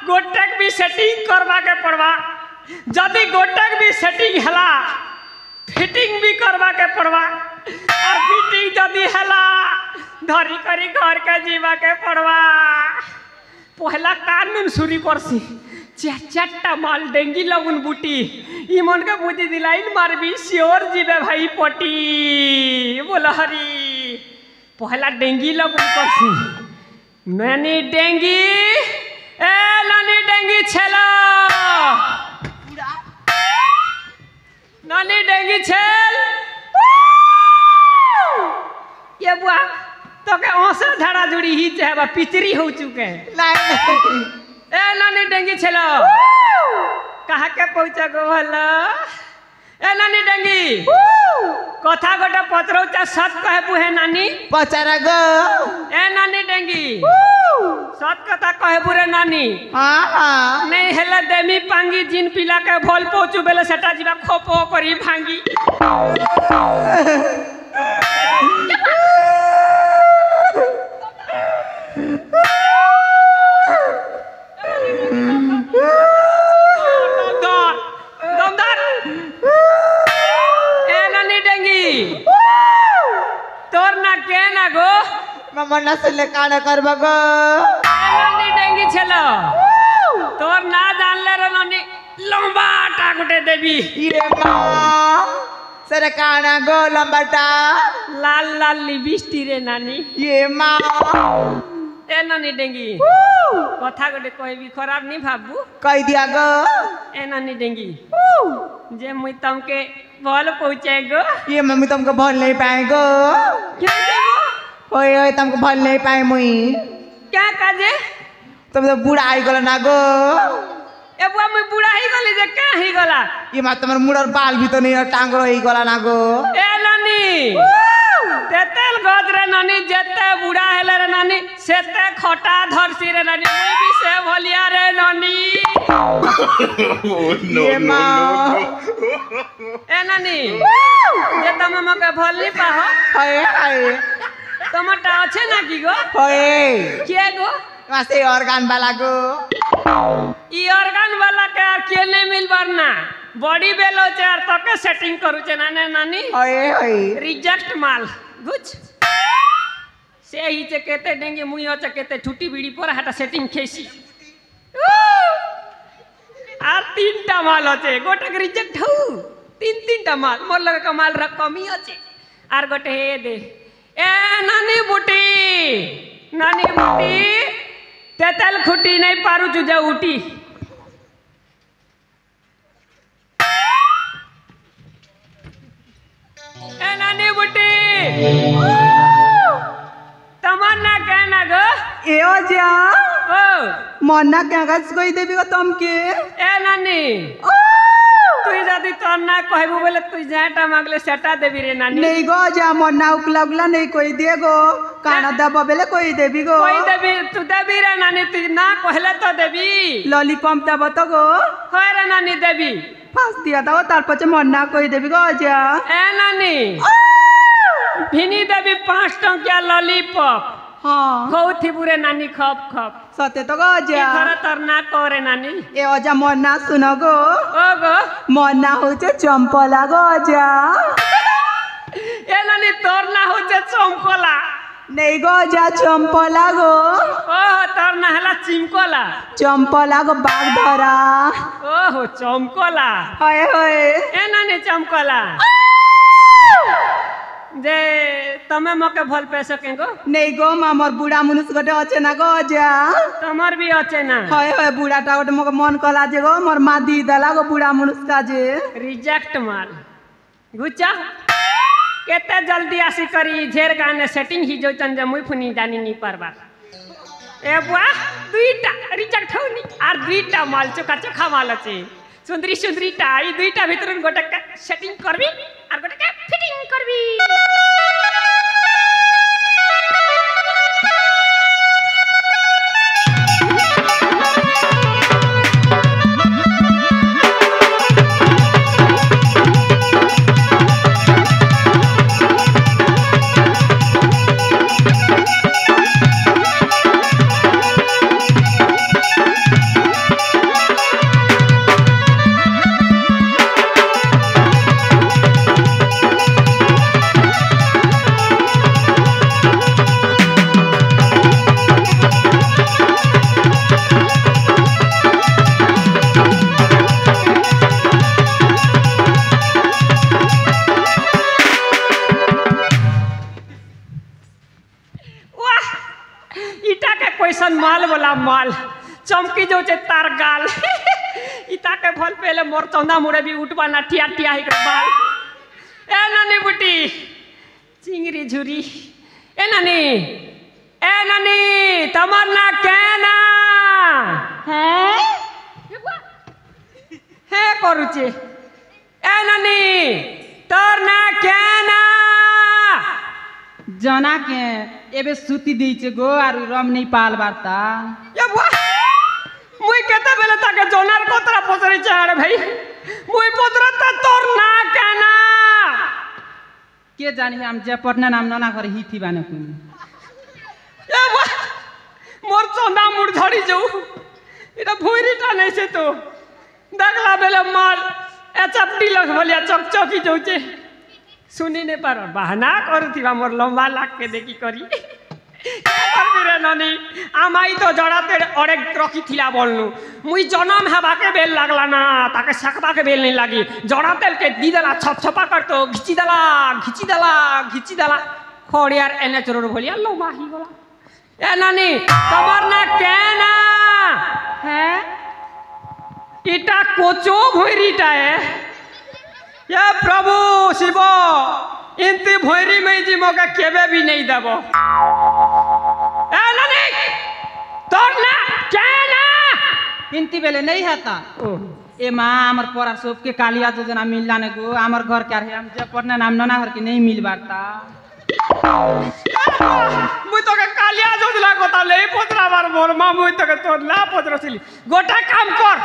गोटेक भी सेटिंग करवा के पड़वा जदि गोटेक भी सेटिंग हला फिटिंग भी करवा के पड़वा और फिटिंग जदि हला धरी करी घर के जीवा के पड़वा पहला कानून शुरू करसी चारटा माल डेंगी लगुन बुटी इमन के बुद्धि दिलाइन मारबी श्योर जीवे भाई पटी बोला हरी पहला डेंगी लगुन करसी नानी डेंगी ए नानी डेंगी छेला नानी डेंगी छेल ये बुआ तो के औसर धड़ा जुड़ी ही चाहे पिचरी हो चुके ए नानी डेंगी छेलो कहा के पहुंचा गो हलो ए नानी डेंगी कथा गोटे पचरौचा सत कहे बुहे नानी पचारा गो ए नानी डेंगी सत कथा कहे बुरे नानी नहीं हेले देमी पांगी जिन पिला के भल पहुंचू बेले सेटा जीवा खोपो करी भांगी तोर ना के ना गो मम्मा से ले काना करबा गो नानी डेंगी छलो तोर ना जान ले रे नानी लंबा टाकुटे देवी ये मां सरे काना गो लंबाटा लाल लाल लिबिस्टी रे नानी ये मां ए नानी डेंगी कथा गोटे कहबी खराब नहीं भाबू कह दिया गो ए नानी डेंगी जे मुई तमके भल पहुंचे गो ये मम्मी तुमको भल नहीं पाए गो क्या देबो ओए ओए तुमको भल नहीं पाए मुई क्या काजे तुम तो बूढ़ा आई गला ना गो ए बुआ मुई बूढ़ा ही गली जे का ही गला ये मां तुम्हार मुड़ और बाल भी तो नहीं टांग रही गला ना गो ए नानी तेतेल गजरे नानी जेते बूढ़ा हेले रे नानी सेते खटा धरसी रे नानी मुई भी से भलिया रे नानी ये मां ए नानी जे तमे मके भलनी पाहो हाय हाय टमाटा আছে নাকি গো ओए के गो मासे ऑर्गन वाला गो ई ऑर्गन वाला के আর के नहीं मिलबार ना बॉडी बेलो छे আর तके सेटिंग करू छे नाने नानी ओए ओए रिजेक्ट माल गुछ से ही चे केते डेंगे मुइयो चे केते ठुटी बीड़ी पर हाटा सेटिंग खेसी আর তিনটা মাল আছে গোটা রিজেক্ট হউ তিনটা মাল মোর লগে का माल रा कमी আছে আর গোটে হে দে ए नानी बुटी तेतल खुटी नहीं पारू चुजा उठी ए नानी बुटी तमन्ना कहना गो ए ओ जा ओ मन्ना क्या गस कोई देबी गो तुमके ए नानी तुई जदी तोर ना कहबो बोले तुई जाटा मांगले सेटा देबी रे नानी नहीं गो जा मन्ना उकला उकला नहीं कोई दे गो काना दबा बेले कोई देबी गो कोई देबी तू देबी रे नानी तू ना कहले तो देबी लॉलीपॉप दबा तो गो होय रे नानी देबी फास दिया था तार पचे मन्ना कोई देबी गो जा ए नानी भिनी देबी 5 टंकिया लॉलीपॉप हां खौथी बुरे नानी खप खप सते तो गो जा घर तर ना करे नानी ए ओजा मन्ना सुनो गो ओ गो मन्ना होचे चंपला गो जा ए नानी तोर ना होचे चंपला नहीं गो जा चंपला गो ओ तोर ना हला चिमकोला चंपला गो बाग धरा ओहो चमकोला होय होय ए नानी चमकोला जे तमे मके भल पे सके गो नहीं गो मामर बुढ़ा मनुष्य गोटे अच्छे ना गो जा तमर भी अच्छे ना होय होय बुढ़ा टा गोटे मके मन कला जे गो मोर माँ दी दला गो बुढ़ा मनुष्य का जे रिजेक्ट माल गुच्चा केते जल्दी आसी करी झेर गाने सेटिंग ही जो चंद मुई फुनी जानी नहीं परबा ए बुआ दुईटा रिजेक्ट होनी आर दुईटा माल चोका चोखा माल আছে सुंदरी सुंदरी टा ई दुईटा भीतर गोटे का सेटिंग करबी आर गोटे का फिटिंग करबी चमकी जाऊे तार गाल इता के भल पहले मोर चौंदा मुड़े भी उठवा ना टिया टिया ही बाल ए नानी बुटी चिंगरी झुरी ए नानी तमर ना कहना है करुचे ए नानी तोर ना कहना जना के एबे सुती दीचे गो आरु रम नहीं पाल बारता ये बुआ मुई केते बेले ताके जोनार कोतरा पोसरी चाड़े भाई मुई पोतरा त तोर ना कहना के जानी हम जे पटना नाम नना घर ही थी बाने कुन ये बुआ मोर चंदा मुड़ झड़ी जाऊ इटा भोईरीटा नहीं से तो दगला बेले मार ए चपटी लग भलिया चकचकी जाऊचे सुनी नहीं पार बहाना करुवा मोर लंबा लाग के देखी करी रे ननी आमाई तो जड़ाते अड़ेक रखी थिला बोलनु मुई जनम हेबा के बेल लागला ना ताके सकबा के बेल नहीं लागी जड़ातेल के दी देला छप छपा करतो घिची देला खड़ियार एने चोर भलिया लो माही गला ए नानी तमर ना केना है इटा कोचो भोईरीटा है ये प्रभु शिव इंती भोईरी में जी मौका केबे भी नहीं देबो ए नानी तोर ना केना इंती बेले नहीं हता ए मां हमर परा सब के कालिया योजना मिलला ने गो हमर घर के हम जे पटना नाम नना घर के नहीं मिल बारता मुई तो के कालिया योजना कोता ले पोतरा बार मोर मां मुई तो के तोर ला पोतरसिली गोटा काम कर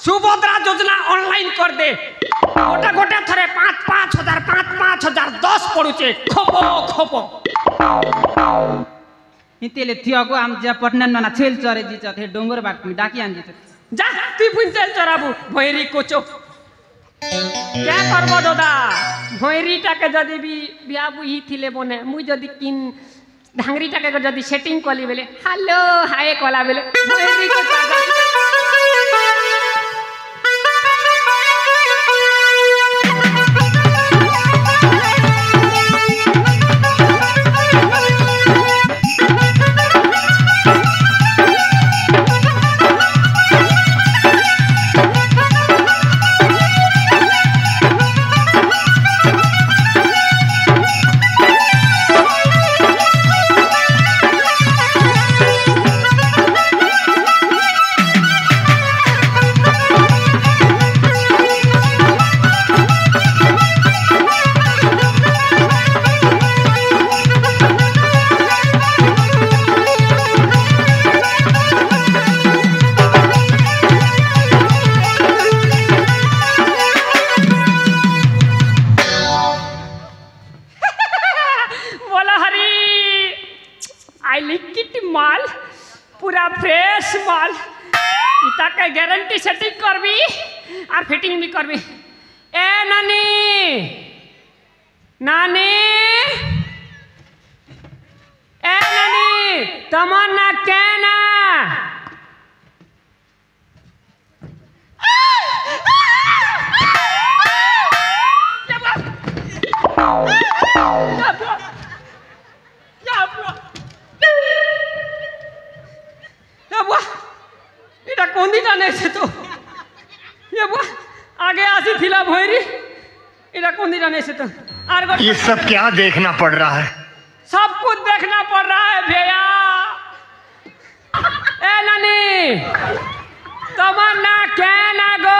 सुभद्रा योजना ऑनलाइन कर दे गोटा थरे 5,000 10 पड़ुचे खोपो हितेले थियो गो हम जे पटना नना छेल चरे जी हे डोंगर बाट में डाकी आन जी जा तू पुन चल चराबू भोईरी कोचो क्या करबो दादा भोईरीटा के जदी भी बियाबू ही थिले बने मुई जदी किन ढांगरीटा के जदी सेटिंग कली बेले हेलो हाय कला बेले भोईरी को माल पूरा फ्रेश माल इता के गारंटी सेटिंग करबी और फिटिंग भी करबी ए नानी तमन्ना कहना तो ये आगे आसी थिला भोईरी इरा कौन दी जाने से तो ये सब क्या देखना पड़ रहा है सब कुछ देखना पड़ रहा है भैया ए नानी तमन्ना कहना गो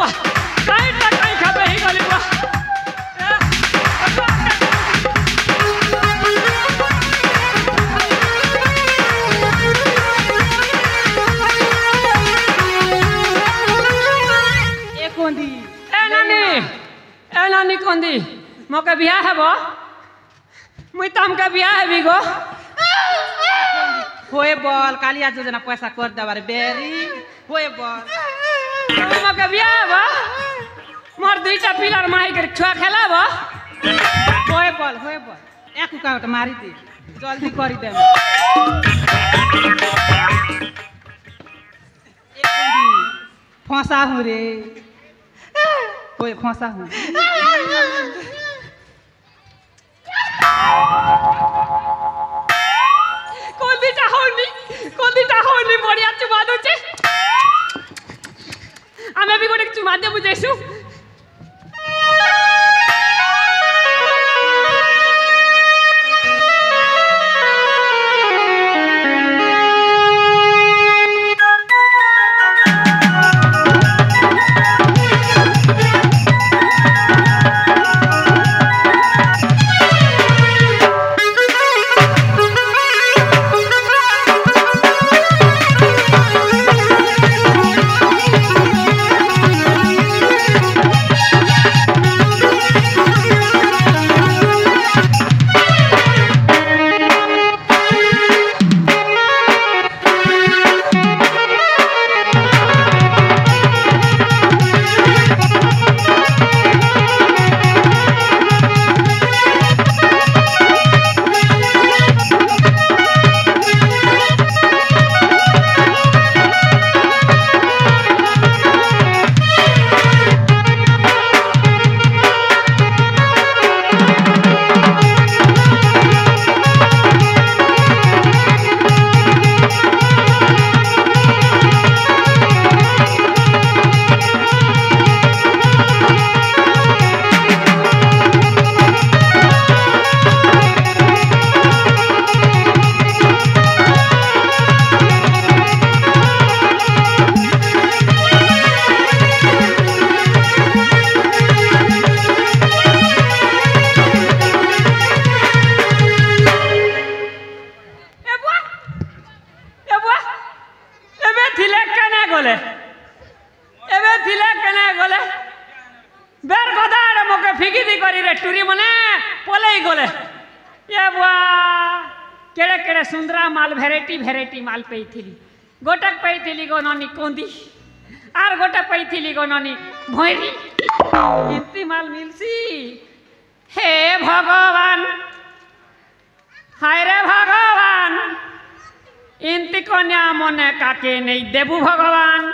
बुआ कहीं तक कहीं खाबे ही गली बुआ ए नानी कोंदी मोके बियाह है बो मुई तम का बियाह है बिगो होए बॉल कालिया योजना पैसा कर देबारे बेरी होए बॉल मोके बियाह है बो मोर दुईटा पिलर माही कर छुआ खेला बो होए बॉल एक उकावट मारी दे जल्दी करी दे फंसा हूँ रे होए फंसा हूँ कोंदीटा होनी बढ़िया चुमा दो छे आमे भी गोटे चुमा दे बुझेसु भेराइटी माल पैथिली गोटक पैथिली गो नानी कोंदी आर गोटक पैथिली गो नानी भोइरी इतनी माल मिलसी हे भगवान हाय रे भगवान इनती कन्या मने काके नहीं देबू भगवान